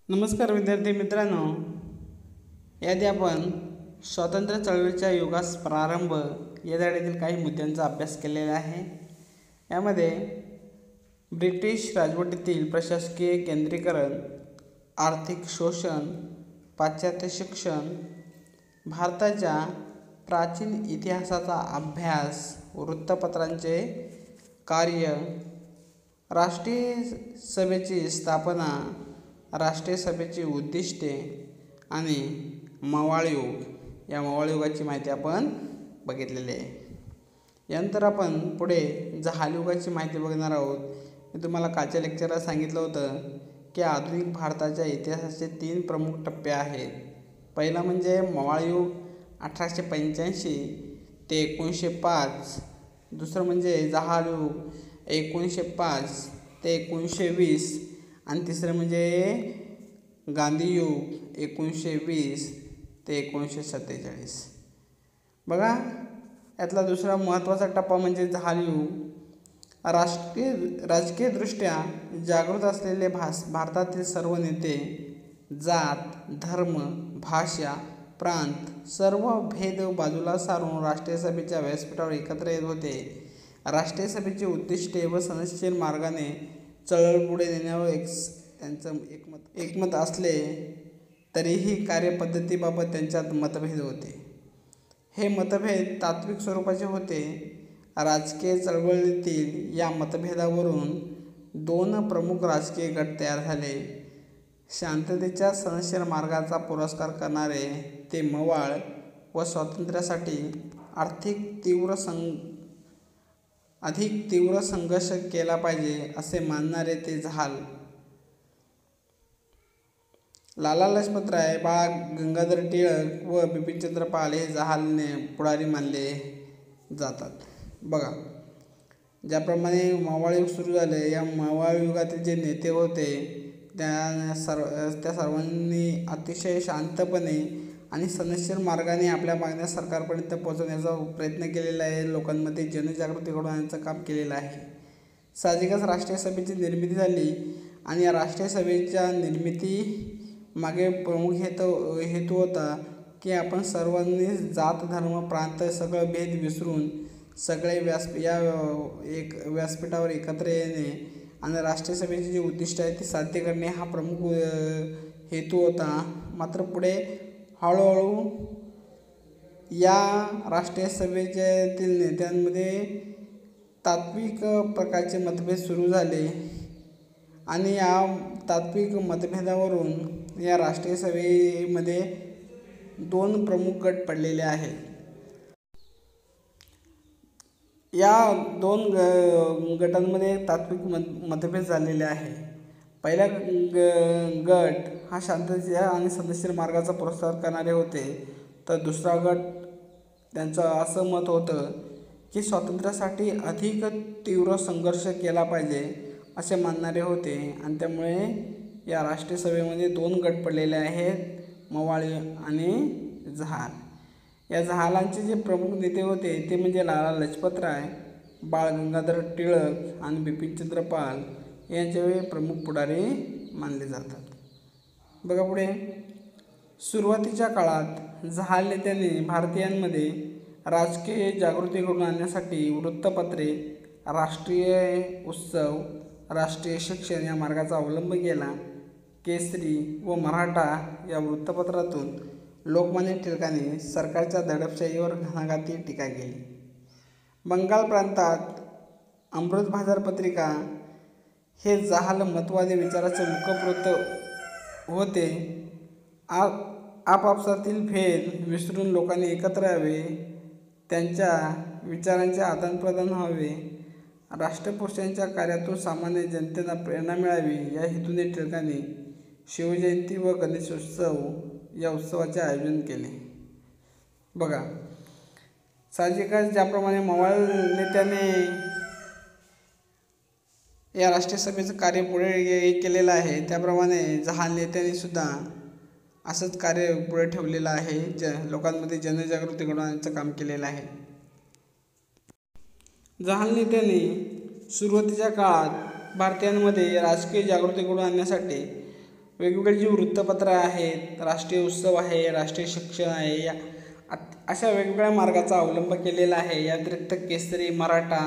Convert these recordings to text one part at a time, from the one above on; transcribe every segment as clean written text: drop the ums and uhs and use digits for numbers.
नमस्कार विद्यार्थी मित्रांनो, याआधी आपण स्वातंत्र्य चळवळीच्या युगास प्रारंभ या धड्यातील काही मुद्द्यांचा अभ्यास केलेला आहे। यामध्ये ब्रिटिश राजवटीतील प्रशासकीय केंद्रीकरण, आर्थिक शोषण, पाश्चात्य शिक्षण, भारताच्या प्राचीन इतिहासाचा अभ्यास, वृत्तपत्रांचे कार्य, राष्ट्रीय सभेची स्थापना, राष्ट्रीय सभेची उद्दिष्टे आणि मवाळ युग या मवाळ युगाची माहिती आपण बघितलेली आहे। यानंतर आपण पुढे जहाल युगाची माहिती बघणार आहोत। मी तुम्हाला कालच्या लेक्चरला सांगितलं होतं की आधुनिक भारताच्या इतिहासाचे 3 प्रमुख टप्पे आहेत। पहिला म्हणजे मवाळ युग 1885 ते 1905, दुसरं म्हणजे जहाल युग 1905 ते 1920 आणि तिसरं म्हणजे गांधी युग 1920 ते 1947। बघा, यातला दुसरा महत्त्वाचा टप्पा म्हणजे जहाल युग। राजकीयदृष्ट्या जागृत असलेले भारतातील सर्व नेते जात, धर्म, भाषा, प्रांत सर्व भेद बाजूला सारून राष्ट्रीय सभेच्या व्यासपीठावर एकत्र येत होते। राष्ट्रीय सभेची उद्दिष्टे व सनदशीर मार्गाने चळवळ पुढे नेण्यावर त्यांचं एकमत असले तरीही कार्यपद्धतीबाबत त्यांच्यात मतभेद होते। हे मतभेद तात्विक स्वरूपाचे होते। राजकीय चळवळीतील या मतभेदावरून 2 प्रमुख राजकीय गट तयार झाले। शांततेच्या सनदशीर मार्गाचा पुरस्कार करणारे ते मवाळ व स्वातंत्र्यासाठी अधिक तीव्र संघर्ष केला पाहिजे असे मानणारे ते जहाल। लाला लजपतराय, बाळ गंगाधर टिळक व बिपिनचंद्र पाल हे जहालने पुढारी मानले जातात। बघा, ज्याप्रमाणे मवाळ युग सुरू झाले, या मवाळ युगातील जे नेते होते त्या सर्वांनी अतिशय शांतपणे आणि सनदशीर मार्गाने आपल्या मागण्या सरकारपर्यंत पोहोचवण्याचा प्रयत्न केलेला आहे। लोकांमध्ये जनजागृती घडवण्याचं काम केलेलं आहे। साहजिकच राष्ट्रीय सभेची निर्मिती झाली आणि या राष्ट्रीय सभेच्या निर्मिती मागे प्रमुख हेतू होता की आपण सर्वांनी जात, धर्म, प्रांत सगळं भेद विसरून सगळे व्यासपीठावर एकत्र येणे आणि राष्ट्रीय सभेची जी उद्दिष्ट आहे ती साध्य करणे हा प्रमुख हेतू होता। मात्र पुढे हळूहळू या राष्ट्रीय सभेतील नेत्यांमध्ये तात्विक प्रकारचे मतभेद सुरू झाले आणि या तात्विक मतभेदावरून या राष्ट्रीय सभेमध्ये 2 प्रमुख गट पडलेले आहेत। या 2 गटांमध्ये तात्विक मतभेद झालेले आहे। पहिला गट हा शांततेच्या आणि सनदशीर मार्गाचा पुरस्कार करणारे होते, तर दुसरा गट त्यांचं असं मत होतं की स्वातंत्र्यासाठी अधिक तीव्र संघर्ष केला पाहिजे असे मानणारे होते आणि त्यामुळे या राष्ट्रीय सभेमध्ये 2 गट पडलेले आहेत, मवाळ आणि जहाल। या जहालांचे जे प्रमुख नेते होते ते म्हणजे लाला लजपतराय, बाळ गंगाधर टिळक आणि बिपिनचंद्र पाल यांचे प्रमुख पुढारी मानले जातात। बघा पुढे, सुरुवातीच्या काळात जहाल नेत्यांनी भारतीयांमध्ये राजकीय जागृती घडवून आणण्यासाठी वृत्तपत्रे, राष्ट्रीय उत्सव, राष्ट्रीय शिक्षण या मार्गाचा अवलंब केला। केसरी व मराठा या वृत्तपत्रातून लोकमान्य टिळकांनी सरकारच्या दडपशाहीवर घणाघाती टीका केली। बंगाल प्रांतात अमृत बाजार पत्रिका हे जहाल मतवादी विचाराचे मुखपृष्ठ होते। आपापसातील भेद विसरून लोकांनी एकत्र यावे, त्यांच्या विचारांचे आदानप्रदान व्हावे, राष्ट्रपुरुषांच्या कार्यातून सामान्य जनतेला प्रेरणा मिळावी या हेतूने टिळकांनी शिवजयंती व गणेशोत्सव या उत्सवाचे आयोजन केले। बघा, साहजिकच ज्याप्रमाणे मवाळ नेत्याने या राष्ट्रीय सभेचं कार्य पुढे केलेलं आहे, त्याप्रमाणे जहाल नेत्यांनी सुद्धा असंच कार्य पुढे ठेवलेलं आहे, लोकांमध्ये जनजागृती घडवण्याचं काम केलेलं आहे। जहाल नेत्यांनी सुरुवातीच्या काळात भारतीयांमध्ये राजकीय जागृती घडवून आणण्यासाठी वेगवेगळी जी वृत्तपत्र आहेत, राष्ट्रीय उत्सव आहे, राष्ट्रीय शिक्षण आहे, या अशा वेगवेगळ्या मार्गाचा अवलंब केलेला आहे. या व्यतिरिक्त केसरी, मराठा,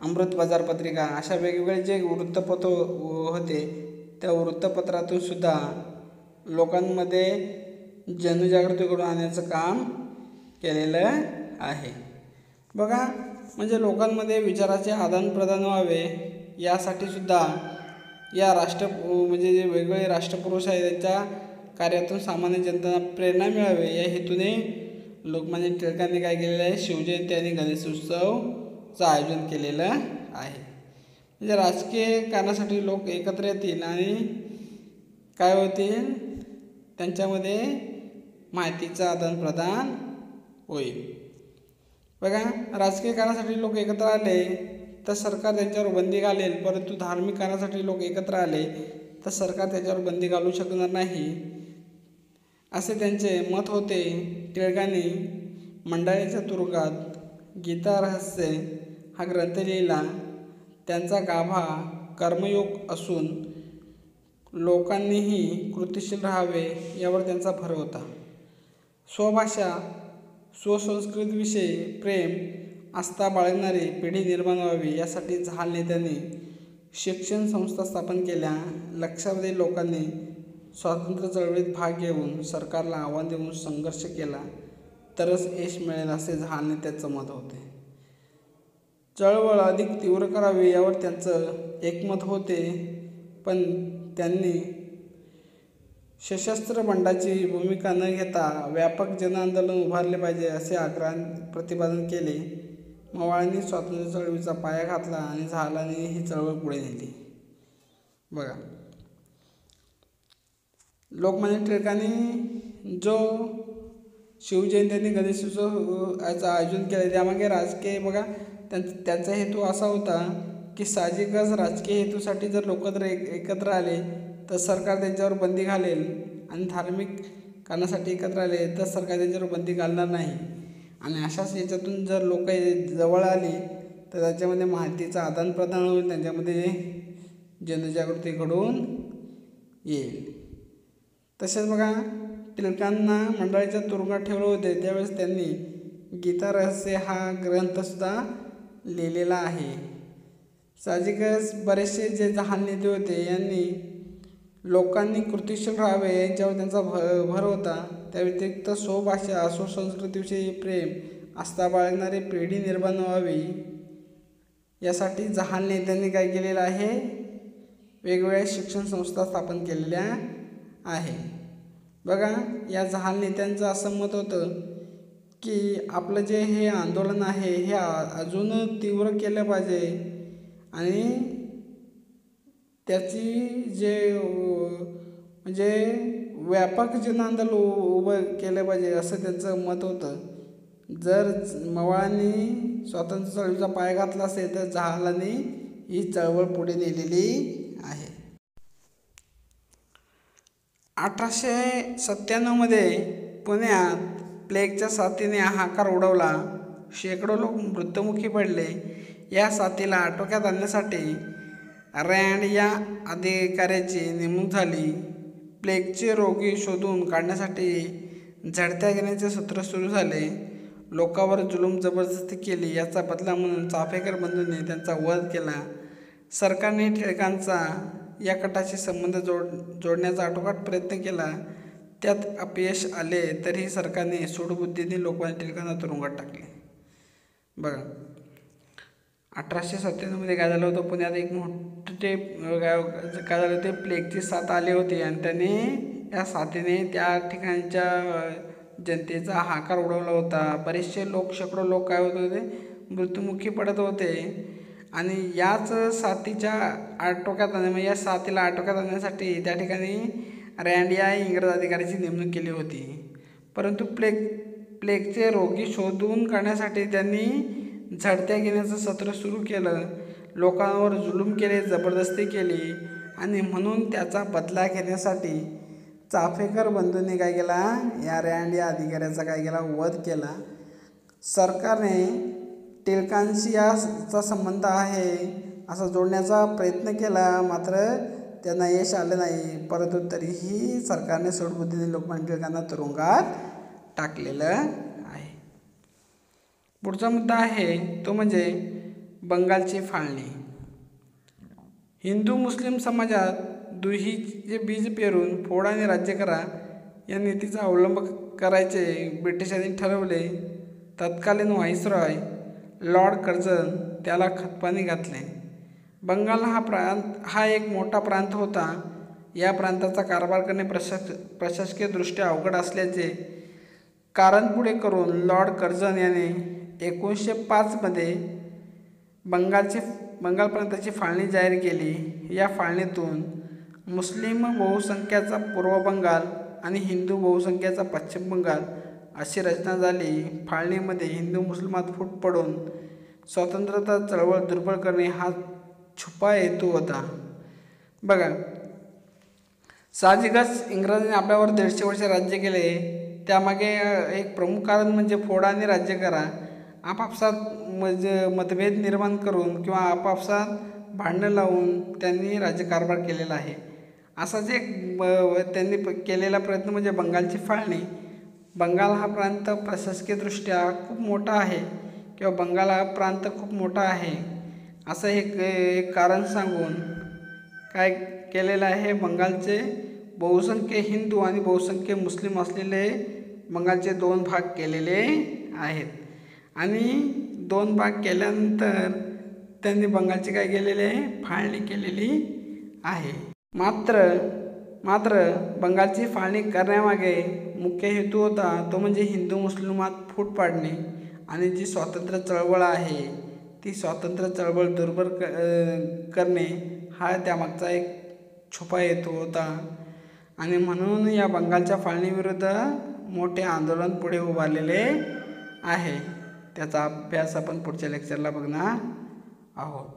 अमृत बाजार पत्रिका अशा वेगवेगळे जे वृत्तपत्र होते त्या वृत्तपत्रातून सुद्धा लोकांमध्ये जनजागृती घडवून आणण्याचं काम केलेलं आहे. बघा, म्हणजे लोकांमध्ये विचाराचे आदानप्रदान व्हावे यासाठी सुद्धा या म्हणजे जे वेगवेगळे राष्ट्रपुरुष आहेत त्यांच्या कार्यातून सामान्य जनतेला प्रेरणा मिळावी या हेतूने लोकमान्य टिळकांनी काय केलेलं आहे, शिवजयंती आणि गणेश उत्सवचं आयोजन केलेलं आहे. म्हणजे राजकीय कारणासाठी लोक एकत्र येतील आणि काय होतील, त्यांच्यामध्ये माहितीचं आदानप्रदान होईल. बघा, राजकीय कारणासाठी लोक एकत्र आले तर सरकार त्यांच्यावर बंदी घालेल, परंतु धार्मिक कारणासाठी लोक एकत्र आले तर सरकार त्याच्यावर बंदी घालू शकणार नाही असे त्यांचे मत होते. टिळकांनी मंडाळीच्या तुरुंगात गीता रहस्य हा ग्रंथ लिहिला. त्यांचा गाभा कर्मयोग असून लोकांनीही कृतिशील राहावे यावर त्यांचा भर होता. स्वभाषा स्वसंस्कृतीविषयी प्रेम आस्था बाळगणारी पिढी निर्माण व्हावी यासाठी जहाल नेत्यांनी शिक्षण संस्था स्थापन केल्या. लक्षावधी लोकांनी स्वातंत्र्य चळवळीत भाग घेऊन सरकारला आव्हान देऊन संघर्ष केला तरच यश मिळेल असे जहाल नेत्याचं मत होते. चळवळ अधिक तीव्र करावी यावर त्यांचं एकमत होते, पण त्यांनी सशस्त्र बंडाची भूमिका न घेता व्यापक जनआंदोलन उभारले पाहिजे असे प्रतिपादन केले. मवाळांनी स्वातंत्र्य चळवळीचा पाया घातला आणि जहालांनी ही चळवळ पुढे नेली. बघा, लोकमान्य टिळकांनी जो शिवजयंती आणि गणेशोत्सवाचं आयोजन केलं त्यामागे राजकीय बघा त्यांचा हेतू असा होता की साहजिकच राजकीय हेतूसाठी जर लोक जर एकत्र आले तर सरकार त्यांच्यावर बंदी घालेल आणि धार्मिक कारणासाठी एकत्र आले तर सरकार त्यांच्यावर बंदी घालणार नाही. आणि अशाच याच्यातून जर लोक जवळ आली तर त्याच्यामध्ये माहितीचं आदानप्रदान होईल, त्यांच्यामध्ये जनजागृती घडून येईल. तसेच बघा, टिळकांना मंडळीच्या तुरुंगात ठेवले होते त्यावेळेस त्यांनी गीता रहस्य हा ग्रंथसुद्धा लिहिलेला आहे. साहजिकच बरेचसे जे जहाल नेते होते यांनी लोकांनी कृतिशील राहावे यांच्यावर त्यांचा भर होता. त्या व्यतिरिक्त स्वभाषा स्वसंस्कृतीविषयी प्रेम आस्था बाळगणारी पिढी निर्माण व्हावी यासाठी जहाल नेत्यांनी काय केलेलं आहे, वेगवेगळ्या शिक्षण संस्था स्थापन केलेल्या आहे. बघा, या जहाल नेत्यांचं असं मत होतं की आपलं जे हे आंदोलन आहे हे अजून तीव्र केलं पाहिजे आणि त्याची जे म्हणजे व्यापक जनआंदोलन उभं केलं पाहिजे असं त्यांचं मत होतं. जर मवाळांनी स्वातंत्र्य चळवळीचा पाय घातला असेल तर जहालांनी ही चळवळ पुढे नेलेली आहे. 1897 पुण्यात प्लेगच्या साथीने हाहाकार उडवला. शेकडो लोक मृत्युमुखी पडले. या साथीला आटोक्यात आणण्यासाठी रँड या अधिकाऱ्याची नेमणूक झाली. प्लेगचे रोगी शोधून काढण्यासाठी झडत्या घेण्याचे सत्र सुरू झाले. लोकांवर जुलूम जबरदस्ती केली. याचा बदला म्हणून चाफेकर बंधूंनी त्यांचा वध केला. सरकारने टिळकांचा या कटाशी संबंध जोडण्याचा आटोकाट प्रयत्न केला. त्यात अपयश आले तरीही सरकारने सूडबुद्धीने लोकमान्य टिळकांना तुरुंगात टाकले. बघा, 1897 काय झालं होतं, पुण्यात एक मोठे काय झालं होते, प्लेगची साथ आली होती आणि त्याने या साथीने त्या ठिकाणच्या जनतेचा हाहाकार उडवला होता. बरेचसे लोक, शेकडो लोक काय होत होते, मृत्युमुखी पडत होते. आणि याच साथीच्या आटोक्यात म्हणजे या साथीला आटोक्यात आणण्यासाठी त्या ठिकाणी रँड या इंग्रज अधिकाऱ्याची नेमणूक केली होती. परंतु प्लेगचे रोगी शोधून काढण्यासाठी त्यांनी झडत्या घेण्याचं सत्र सुरू केलं. लोकांवर जुलूम केले, जबरदस्ती केली आणि म्हणून त्याचा बदला घेण्यासाठी चाफेकर बंधूंनी काय केला, या रँड या अधिकाऱ्याचा काय केला, वध केला. सरकारने टिळकांशी याचा संबंध आहे असा जोडण्याचा प्रयत्न केला, मात्र त्यांना यश आलं नाही, परंतु तरीही सरकारने सूडबुद्धीने लोकमान्य टिळकांना तुरुंगात टाकलेलं आहे. पुढचा मुद्दा आहे तो म्हणजे बंगालची फाळणी. हिंदू मुस्लिम समाजात दुहीचे बीज पेरून फोडा आणि राज्य करा या नीतीचा अवलंब करायचे ब्रिटिशांनी ठरवले. तत्कालीन व्हाईसरॉय लॉर्ड कर्झन त्याला खतपाणी घातले. बंगाल हा एक मोठा प्रांत होता. या प्रांताचा कारभार करणे प्रशासकीयदृष्ट्या अवघड असल्याचे कारण पुढे करून लॉर्ड कर्झन याने 1905 बंगाल प्रांताची फाळणी जाहीर केली. या फाळणीतून मुस्लिम बहुसंख्याचा पूर्व बंगाल आणि हिंदू बहुसंख्याचा पश्चिम बंगाल अशी रचना झाली. फाळणीमध्ये हिंदू मुस्लिमात फूट पडून स्वतंत्रता चळवळ दुर्बल करणे हा छुपा हेतू होता. बघा, साहजिकच इंग्रजांनी आपल्यावर 150 वर्ष राज्य केले. त्यामागे एक प्रमुख कारण म्हणजे फोडा आणि राज्य करा. आपापसात मतभेद निर्माण करून किंवा आपापसात भांडणं लावून त्यांनी राज्यकारभार केलेला आहे. असाच एक त्यांनी केलेला प्रयत्न म्हणजे बंगालची फाळणी. बंगाल हा प्रांत प्रशासकीयदृष्ट्या खूप मोठा आहे किंवा बंगाल हा प्रांत खूप मोठा आहे असं एक कारण सांगून काय केलेलं आहे, बंगालचे बहुसंख्य हिंदू आणि बहुसंख्य मुस्लिम असलेले बंगालचे 2 भाग केलेले आहेत. आणि 2 भाग केल्यानंतर त्यांनी बंगालची काय केलेले आहे, फाळणी केलेली आहे. मात्र बंगालची फाळणी करण्यामागे मुख्य हेतू होता तो म्हणजे हिंदू मुस्लिमात फूट पाडणे आणि जी स्वातंत्र्य चळवळ आहे ती स्वातंत्र्य चळवळ दुर्बल करणे हा त्यामागचा एक छुपा हेतू होता. आणि म्हणून या बंगालच्या फाळणीविरुद्ध मोठे आंदोलन पुढे उभारलेले आहे. त्याचा अभ्यास आपण पुढच्या लेक्चरला बघणार आहोत.